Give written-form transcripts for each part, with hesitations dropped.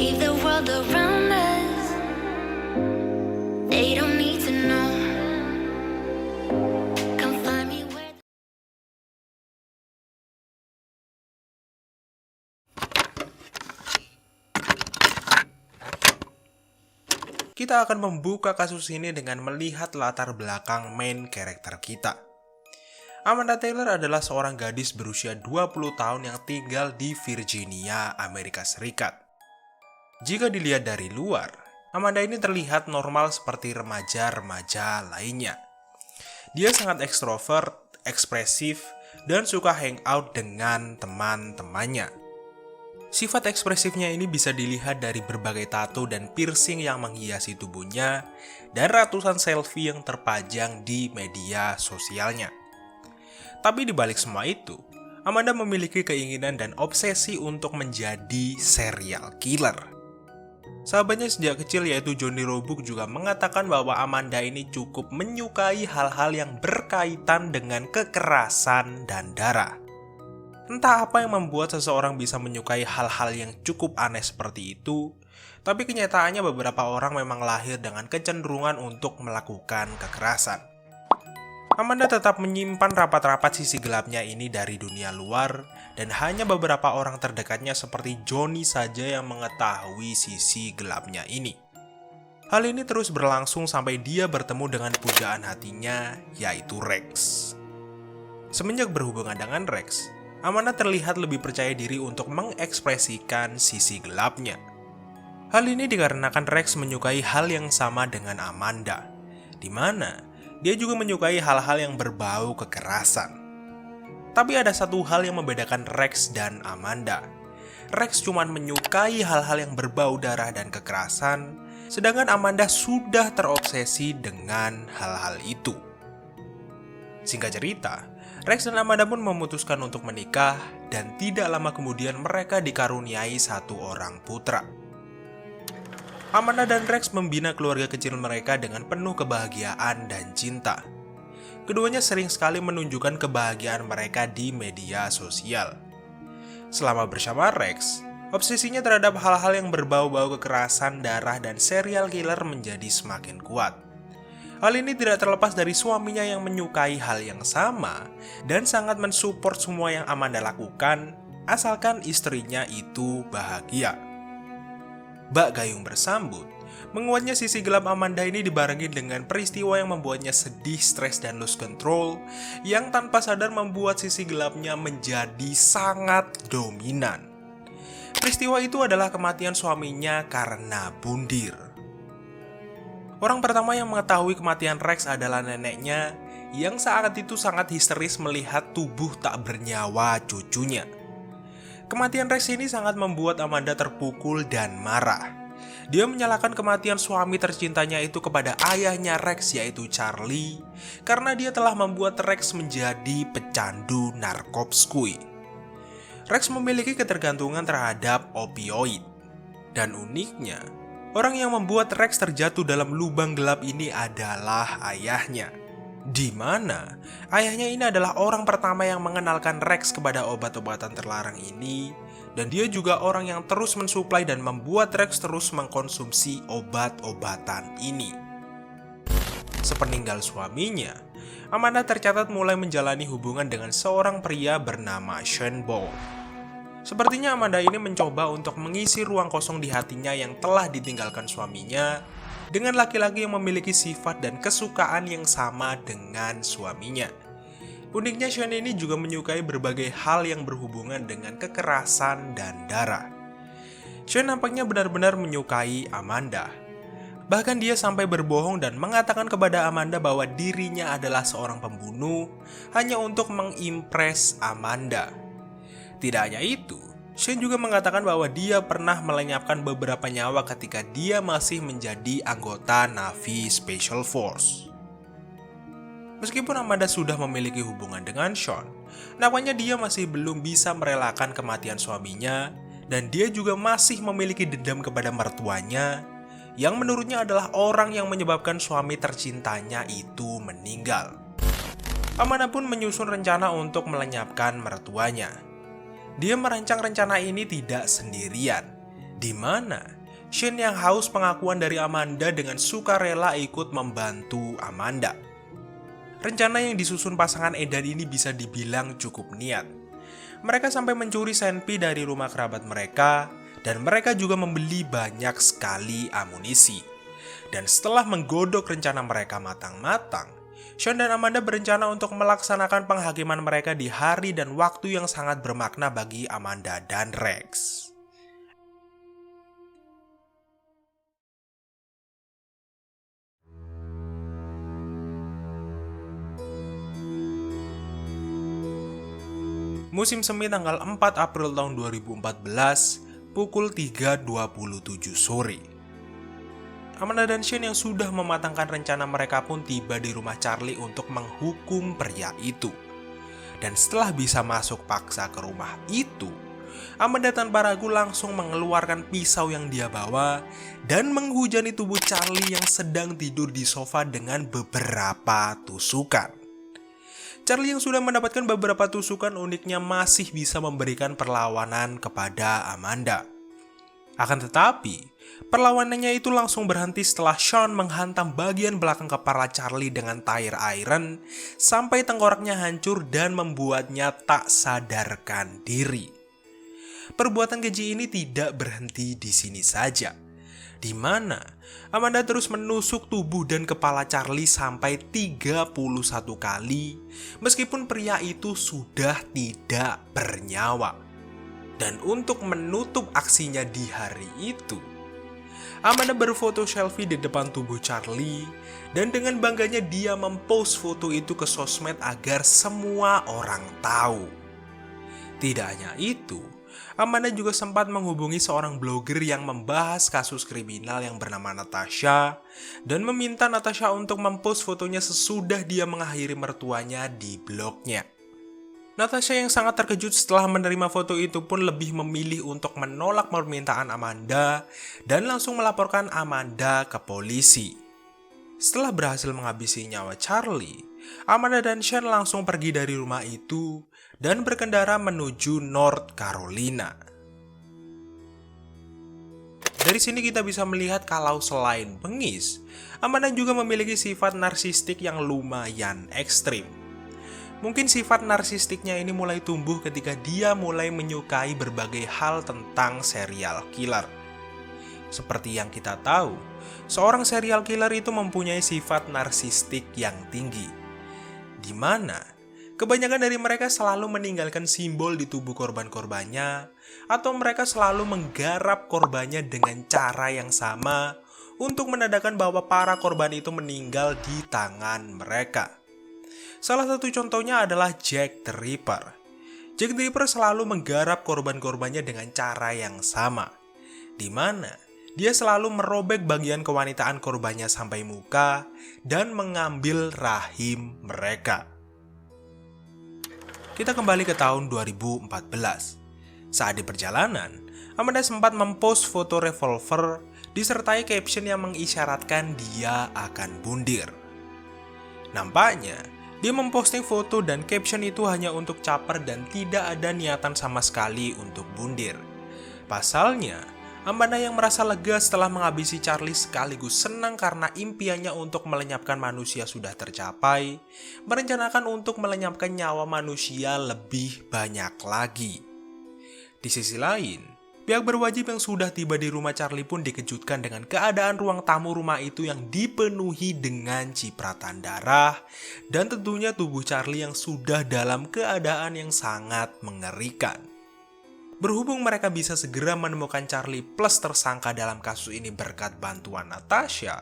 leave the world around us. They don't need to know. Come find me where. Kita akan membuka kasus ini dengan melihat latar belakang main karakter kita. Amanda Taylor adalah seorang gadis berusia 20 tahun yang tinggal di Virginia, Amerika Serikat. Jika dilihat dari luar, Amanda ini terlihat normal seperti remaja-remaja lainnya. Dia sangat ekstrovert, ekspresif, dan suka hangout dengan teman-temannya. Sifat ekspresifnya ini bisa dilihat dari berbagai tato dan piercing yang menghiasi tubuhnya dan ratusan selfie yang terpajang di media sosialnya. Tapi di balik semua itu, Amanda memiliki keinginan dan obsesi untuk menjadi serial killer. Sahabatnya sejak kecil yaitu Johnny Roebuck juga mengatakan bahwa Amanda ini cukup menyukai hal-hal yang berkaitan dengan kekerasan dan darah. Entah apa yang membuat seseorang bisa menyukai hal-hal yang cukup aneh seperti itu, tapi kenyataannya beberapa orang memang lahir dengan kecenderungan untuk melakukan kekerasan. Amanda tetap menyimpan rapat-rapat sisi gelapnya ini dari dunia luar, dan hanya beberapa orang terdekatnya seperti Johnny saja yang mengetahui sisi gelapnya ini. Hal ini terus berlangsung sampai dia bertemu dengan pujaan hatinya, yaitu Rex. Semenjak berhubungan dengan Rex, Amanda terlihat lebih percaya diri untuk mengekspresikan sisi gelapnya. Hal ini dikarenakan Rex menyukai hal yang sama dengan Amanda, di mana dia juga menyukai hal-hal yang berbau kekerasan. Tapi ada satu hal yang membedakan Rex dan Amanda. Rex cuma menyukai hal-hal yang berbau darah dan kekerasan, sedangkan Amanda sudah terobsesi dengan hal-hal itu. Singkat cerita, Rex dan Amanda pun memutuskan untuk menikah, dan tidak lama kemudian mereka dikaruniai satu orang putra. Amanda dan Rex membina keluarga kecil mereka dengan penuh kebahagiaan dan cinta. Keduanya sering sekali menunjukkan kebahagiaan mereka di media sosial. Selama bersama Rex, obsesinya terhadap hal-hal yang berbau-bau kekerasan, darah, dan serial killer menjadi semakin kuat. Hal ini tidak terlepas dari suaminya yang menyukai hal yang sama dan sangat mensupport semua yang Amanda lakukan, asalkan istrinya itu bahagia. Bak gayung bersambut, menguatnya sisi gelap Amanda ini dibarengi dengan peristiwa yang membuatnya sedih, stres, dan lose control, yang tanpa sadar membuat sisi gelapnya menjadi sangat dominan. Peristiwa itu adalah kematian suaminya karena bundir. Orang pertama yang mengetahui kematian Rex adalah neneknya, yang saat itu sangat histeris melihat tubuh tak bernyawa cucunya. Kematian Rex ini sangat membuat Amanda terpukul dan marah. Dia menyalahkan kematian suami tercintanya itu kepada ayahnya Rex, yaitu Charlie, karena dia telah membuat Rex menjadi pecandu narkoba. Rex memiliki ketergantungan terhadap opioid. Dan uniknya, orang yang membuat Rex terjatuh dalam lubang gelap ini adalah ayahnya. Di mana ayahnya ini adalah orang pertama yang mengenalkan Rex kepada obat-obatan terlarang ini, dan dia juga orang yang terus mensuplai dan membuat Rex terus mengkonsumsi obat-obatan ini. Sepeninggal suaminya, Amanda tercatat mulai menjalani hubungan dengan seorang pria bernama Shane Ball. Sepertinya Amanda ini mencoba untuk mengisi ruang kosong di hatinya yang telah ditinggalkan suaminya dengan laki-laki yang memiliki sifat dan kesukaan yang sama dengan suaminya. Uniknya, Shane ini juga menyukai berbagai hal yang berhubungan dengan kekerasan dan darah. Shane nampaknya benar-benar menyukai Amanda. Bahkan dia sampai berbohong dan mengatakan kepada Amanda bahwa dirinya adalah seorang pembunuh hanya untuk mengimpress Amanda. Tidak hanya itu, Shane juga mengatakan bahwa dia pernah melenyapkan beberapa nyawa ketika dia masih menjadi anggota Navy Special Force. Meskipun Amanda sudah memiliki hubungan dengan Sean, nampaknya dia masih belum bisa merelakan kematian suaminya, dan dia juga masih memiliki dendam kepada mertuanya, yang menurutnya adalah orang yang menyebabkan suami tercintanya itu meninggal. Amanda pun menyusun rencana untuk melenyapkan mertuanya. Dia merancang rencana ini tidak sendirian. di mana Shane yang haus pengakuan dari Amanda dengan sukarela ikut membantu Amanda. Rencana yang disusun pasangan edan ini bisa dibilang cukup niat. Mereka sampai mencuri senpi dari rumah kerabat mereka, dan mereka juga membeli banyak sekali amunisi. Dan setelah menggodok rencana mereka matang-matang, Sean dan Amanda berencana untuk melaksanakan penghakiman mereka di hari dan waktu yang sangat bermakna bagi Amanda dan Rex. Musim semi tanggal 4 April tahun 2014, pukul 3.27 sore. Amanda dan Shane yang sudah mematangkan rencana mereka pun tiba di rumah Charlie untuk menghukum pria itu. Dan setelah bisa masuk paksa ke rumah itu, Amanda tanpa ragu langsung mengeluarkan pisau yang dia bawa dan menghujani tubuh Charlie yang sedang tidur di sofa dengan beberapa tusukan. Charlie yang sudah mendapatkan beberapa tusukan uniknya masih bisa memberikan perlawanan kepada Amanda. Akan tetapi, perlawanannya itu langsung berhenti setelah Sean menghantam bagian belakang kepala Charlie dengan tire iron sampai tengkoraknya hancur dan membuatnya tak sadarkan diri. Perbuatan keji ini tidak berhenti di sini saja, di mana Amanda terus menusuk tubuh dan kepala Charlie sampai 31 kali, meskipun pria itu sudah tidak bernyawa. Dan untuk menutup aksinya di hari itu, Amanda berfoto selfie di depan tubuh Charlie, dan dengan bangganya dia mempost foto itu ke sosmed agar semua orang tahu. Tidak hanya itu, Amanda juga sempat menghubungi seorang blogger yang membahas kasus kriminal yang bernama Natasha dan meminta Natasha untuk mempost fotonya sesudah dia mengakhiri mertuanya di blognya. Natasha yang sangat terkejut setelah menerima foto itu pun lebih memilih untuk menolak permintaan Amanda dan langsung melaporkan Amanda ke polisi. Setelah berhasil menghabisi nyawa Charlie, Amanda dan Sean langsung pergi dari rumah itu dan berkendara menuju North Carolina. Dari sini kita bisa melihat kalau selain bengis, Amanda juga memiliki sifat narsistik yang lumayan ekstrim. Mungkin sifat narsistiknya ini mulai tumbuh ketika dia mulai menyukai berbagai hal tentang serial killer. Seperti yang kita tahu, seorang serial killer itu mempunyai sifat narsistik yang tinggi, di mana kebanyakan dari mereka selalu meninggalkan simbol di tubuh korban-korbannya, atau mereka selalu menggarap korbannya dengan cara yang sama untuk menandakan bahwa para korban itu meninggal di tangan mereka. Salah satu contohnya adalah Jack the Ripper. Jack the Ripper selalu menggarap korban-korbannya dengan cara yang sama, di mana dia selalu merobek bagian kewanitaan korbannya sampai muka dan mengambil rahim mereka. Kita kembali ke tahun 2014. Saat di perjalanan, Amanda sempat mempost foto revolver disertai caption yang mengisyaratkan dia akan bundir. Nampaknya, dia memposting foto dan caption itu hanya untuk caper dan tidak ada niatan sama sekali untuk bundir. Pasalnya, Amanda yang merasa lega setelah menghabisi Charlie sekaligus senang karena impiannya untuk melenyapkan manusia sudah tercapai, merencanakan untuk melenyapkan nyawa manusia lebih banyak lagi. Di sisi lain, pihak berwajib yang sudah tiba di rumah Charlie pun dikejutkan dengan keadaan ruang tamu rumah itu yang dipenuhi dengan cipratan darah dan tentunya tubuh Charlie yang sudah dalam keadaan yang sangat mengerikan. Berhubung mereka bisa segera menemukan Charlie plus tersangka dalam kasus ini berkat bantuan Natasha,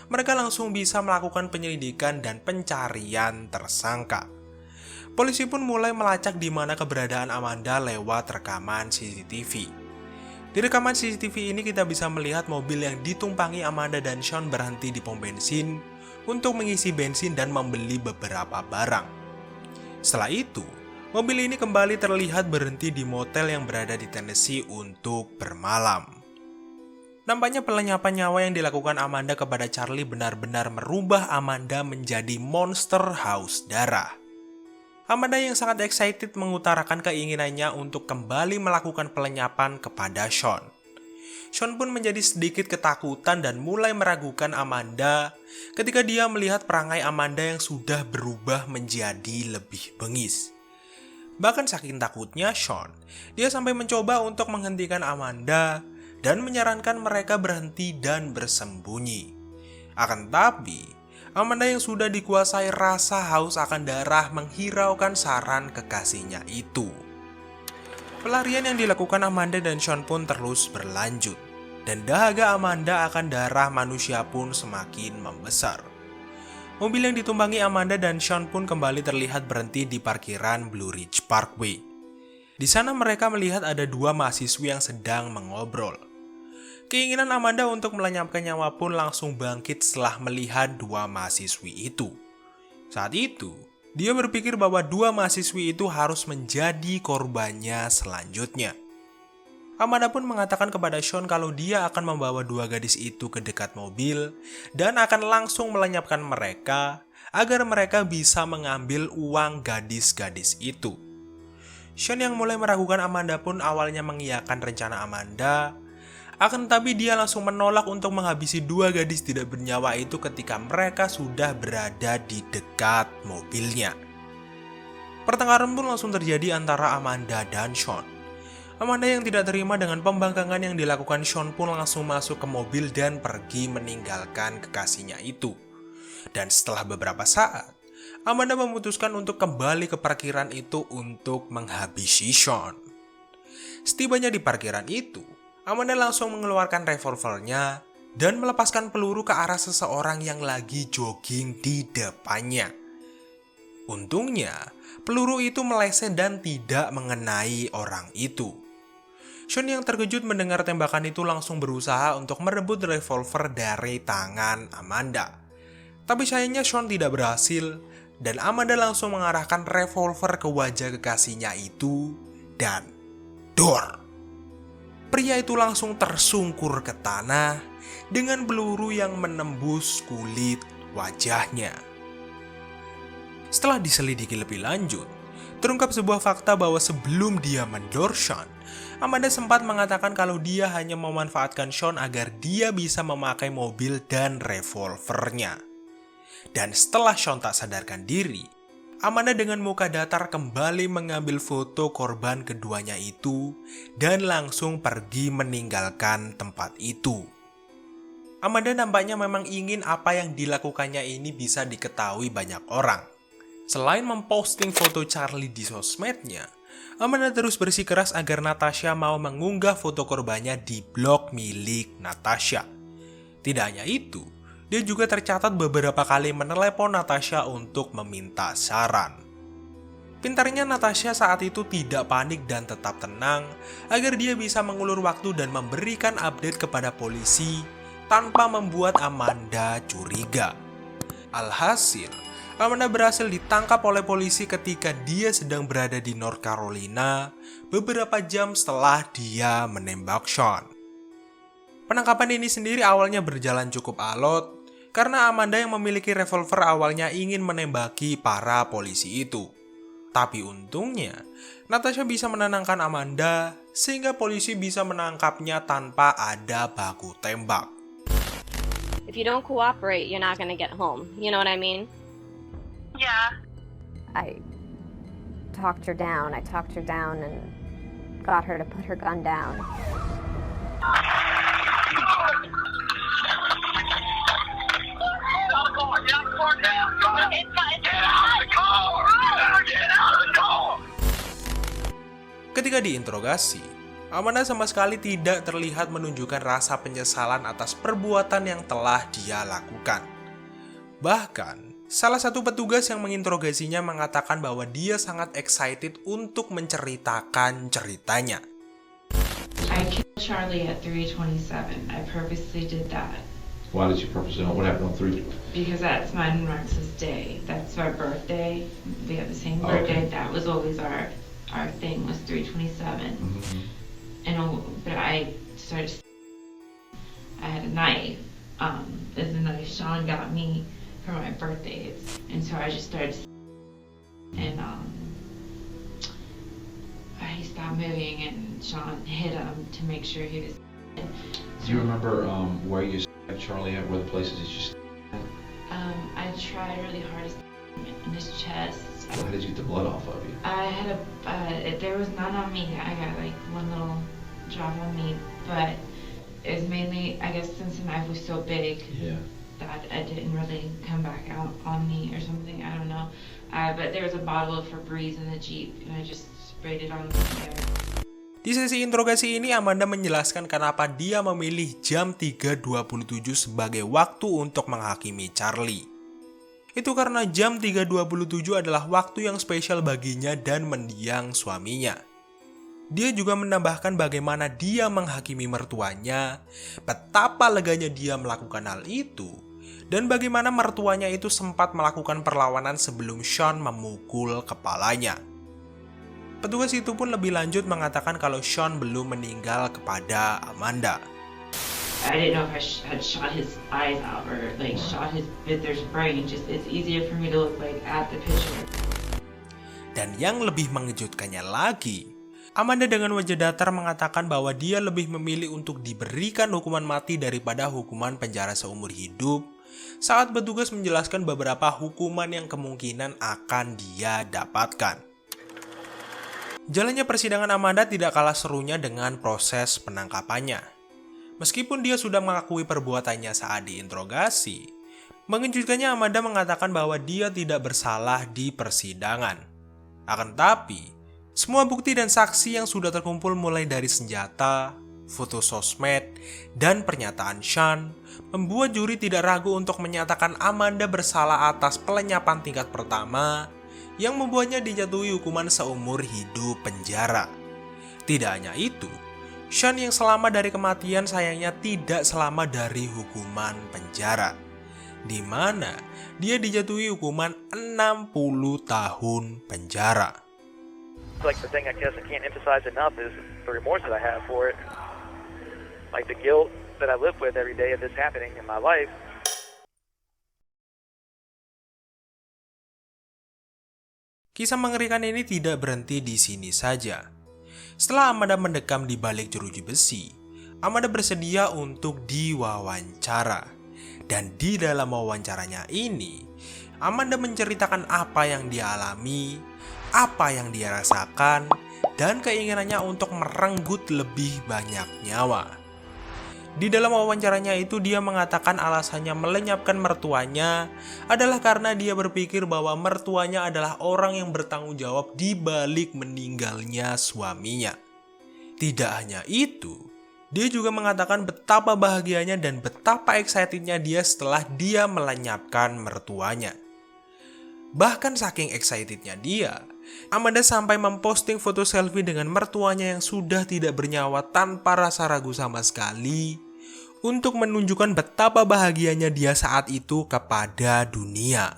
mereka langsung bisa melakukan penyelidikan dan pencarian tersangka. Polisi pun mulai melacak di mana keberadaan Amanda lewat rekaman CCTV. Di rekaman CCTV ini kita bisa melihat mobil yang ditumpangi Amanda dan Sean berhenti di pom bensin untuk mengisi bensin dan membeli beberapa barang. Setelah itu, mobil ini kembali terlihat berhenti di motel yang berada di Tennessee untuk bermalam. Nampaknya pelenyapan nyawa yang dilakukan Amanda kepada Charlie benar-benar merubah Amanda menjadi monster haus darah. Amanda yang sangat excited mengutarakan keinginannya untuk kembali melakukan pelenyapan kepada Sean. Sean pun menjadi sedikit ketakutan dan mulai meragukan Amanda ketika dia melihat perangai Amanda yang sudah berubah menjadi lebih bengis. Bahkan saking takutnya Sean, dia sampai mencoba untuk menghentikan Amanda dan menyarankan mereka berhenti dan bersembunyi. Akan tetapi, Amanda yang sudah dikuasai rasa haus akan darah menghiraukan saran kekasihnya itu. Pelarian yang dilakukan Amanda dan Sean pun terus berlanjut, dan dahaga Amanda akan darah manusia pun semakin membesar. Mobil yang ditumpangi Amanda dan Sean pun kembali terlihat berhenti di parkiran Blue Ridge Parkway. Di sana mereka melihat ada dua mahasiswi yang sedang mengobrol. Keinginan Amanda untuk melenyapkan nyawa pun langsung bangkit setelah melihat dua mahasiswi itu. Saat itu, dia berpikir bahwa dua mahasiswi itu harus menjadi korbannya selanjutnya. Amanda pun mengatakan kepada Sean kalau dia akan membawa dua gadis itu ke dekat mobil dan akan langsung melenyapkan mereka agar mereka bisa mengambil uang gadis-gadis itu. Sean yang mulai meragukan Amanda pun awalnya mengiyakan rencana Amanda, akan tetapi dia langsung menolak untuk menghabisi dua gadis tidak bernyawa itu ketika mereka sudah berada di dekat mobilnya. Pertengkaran pun langsung terjadi antara Amanda dan Sean. Amanda yang tidak terima dengan pembangkangan yang dilakukan Sean pun langsung masuk ke mobil dan pergi meninggalkan kekasihnya itu. Dan setelah beberapa saat, Amanda memutuskan untuk kembali ke parkiran itu untuk menghabisi Sean. Setibanya di parkiran itu, Amanda langsung mengeluarkan revolvernya dan melepaskan peluru ke arah seseorang yang lagi jogging di depannya. Untungnya, peluru itu meleset dan tidak mengenai orang itu. Sean yang terkejut mendengar tembakan itu langsung berusaha untuk merebut revolver dari tangan Amanda. Tapi sayangnya Sean tidak berhasil dan Amanda langsung mengarahkan revolver ke wajah kekasihnya itu dan dor. Pria itu langsung tersungkur ke tanah dengan peluru yang menembus kulit wajahnya. Setelah diselidiki lebih lanjut, terungkap sebuah fakta bahwa sebelum dia mendor Sean, Amanda sempat mengatakan kalau dia hanya memanfaatkan Sean agar dia bisa memakai mobil dan revolvernya. Dan setelah Sean tak sadarkan diri, Amanda dengan muka datar kembali mengambil foto korban keduanya itu dan langsung pergi meninggalkan tempat itu. Amanda nampaknya memang ingin apa yang dilakukannya ini bisa diketahui banyak orang. Selain memposting foto Charlie di sosmednya, Amanda terus bersikeras agar Natasha mau mengunggah foto korbannya di blog milik Natasha. Tidak hanya itu, dia juga tercatat beberapa kali menelepon Natasha untuk meminta saran. Pintarnya Natasha saat itu tidak panik dan tetap tenang agar dia bisa mengulur waktu dan memberikan update kepada polisi tanpa membuat Amanda curiga. Alhasil, Amanda berhasil ditangkap oleh polisi ketika dia sedang berada di North Carolina beberapa jam setelah dia menembak Sean. Penangkapan ini sendiri awalnya berjalan cukup alot karena Amanda yang memiliki revolver awalnya ingin menembaki para polisi itu. Tapi untungnya, Natasha bisa menenangkan Amanda sehingga polisi bisa menangkapnya tanpa ada baku tembak. If you don't cooperate, you're not gonna get home. You know what I mean? Yeah. I talked her down and got her to put her gun down. Ketika diinterogasi, Amanda sama sekali tidak terlihat menunjukkan rasa penyesalan atas perbuatan yang telah dia lakukan. Bahkan, salah satu petugas yang menginterogasinya mengatakan bahwa dia sangat excited untuk menceritakan ceritanya. I killed Charlie at 3:27. I purposely did that. Why did you purposely? What happened on 3? Because that's mine and Rex's day. That's our birthday. We have the same birthday. Okay. That was always our thing was 3:27. But I started. I had a knife. It's a knife Sean got me for my birthdays, and so I just started. And he stopped moving, and Sean hit him to make sure he was dead. Do you remember where you stabbed Charlie at, where the places that you stabbed? I tried really hard to stab him in his chest. How did you get the blood off of you? I had there was none on me. I got like one little drop on me, but it was mainly, I guess, since the knife was so big Yeah. that it didn't really come back out on me or something. I don't know. But there was a bottle of Febreze in the Jeep, and I just sprayed it on there. Di sesi interogasi ini, Amanda menjelaskan kenapa dia memilih jam 3.27 sebagai waktu untuk menghakimi Charlie. Itu karena jam 3.27 adalah waktu yang spesial baginya dan mendiang suaminya. Dia juga menambahkan bagaimana dia menghakimi mertuanya, betapa leganya dia melakukan hal itu, dan bagaimana mertuanya itu sempat melakukan perlawanan sebelum Sean memukul kepalanya. Petugas itu pun lebih lanjut mengatakan kalau Sean belum meninggal kepada Amanda. I didn't know if I had shot his eyes out or like shot his Victor's brain. Just it's easier for me to look like at the picture. Dan yang lebih mengejutkannya lagi, Amanda dengan wajah datar mengatakan bahwa dia lebih memilih untuk diberikan hukuman mati daripada hukuman penjara seumur hidup saat petugas menjelaskan beberapa hukuman yang kemungkinan akan dia dapatkan. Jalannya persidangan Amanda tidak kalah serunya dengan proses penangkapannya. Meskipun dia sudah mengakui perbuatannya saat diinterogasi, mengejutkannya Amanda mengatakan bahwa dia tidak bersalah di persidangan. Akan tetapi, semua bukti dan saksi yang sudah terkumpul mulai dari senjata, foto sosmed, dan pernyataan Sean membuat juri tidak ragu untuk menyatakan Amanda bersalah atas pelenyapan tingkat pertama yang membuatnya dijatuhi hukuman seumur hidup penjara. Tidak hanya itu, Sean yang selamat dari kematian sayangnya tidak selamat dari hukuman penjara, di mana dia dijatuhi hukuman 60 tahun penjara. Like the thing I guess I can't emphasize enough is the remorse that I have for it. Like the guilt that I live with every day of this happening in my life. Kisah mengerikan ini tidak berhenti di sini saja. Setelah Amanda mendekam di balik jeruji besi, Amanda bersedia untuk diwawancara. Dan di dalam wawancaranya ini, Amanda menceritakan apa yang dia alami, apa yang dia rasakan, dan keinginannya untuk merenggut lebih banyak nyawa. Di dalam wawancaranya itu dia mengatakan alasannya melenyapkan mertuanya adalah karena dia berpikir bahwa mertuanya adalah orang yang bertanggung jawab di balik meninggalnya suaminya. Tidak hanya itu, dia juga mengatakan betapa bahagianya dan betapa excitednya dia setelah dia melenyapkan mertuanya. Bahkan saking excitednya dia, Amanda sampai memposting foto selfie dengan mertuanya yang sudah tidak bernyawa tanpa rasa ragu sama sekali untuk menunjukkan betapa bahagianya dia saat itu kepada dunia.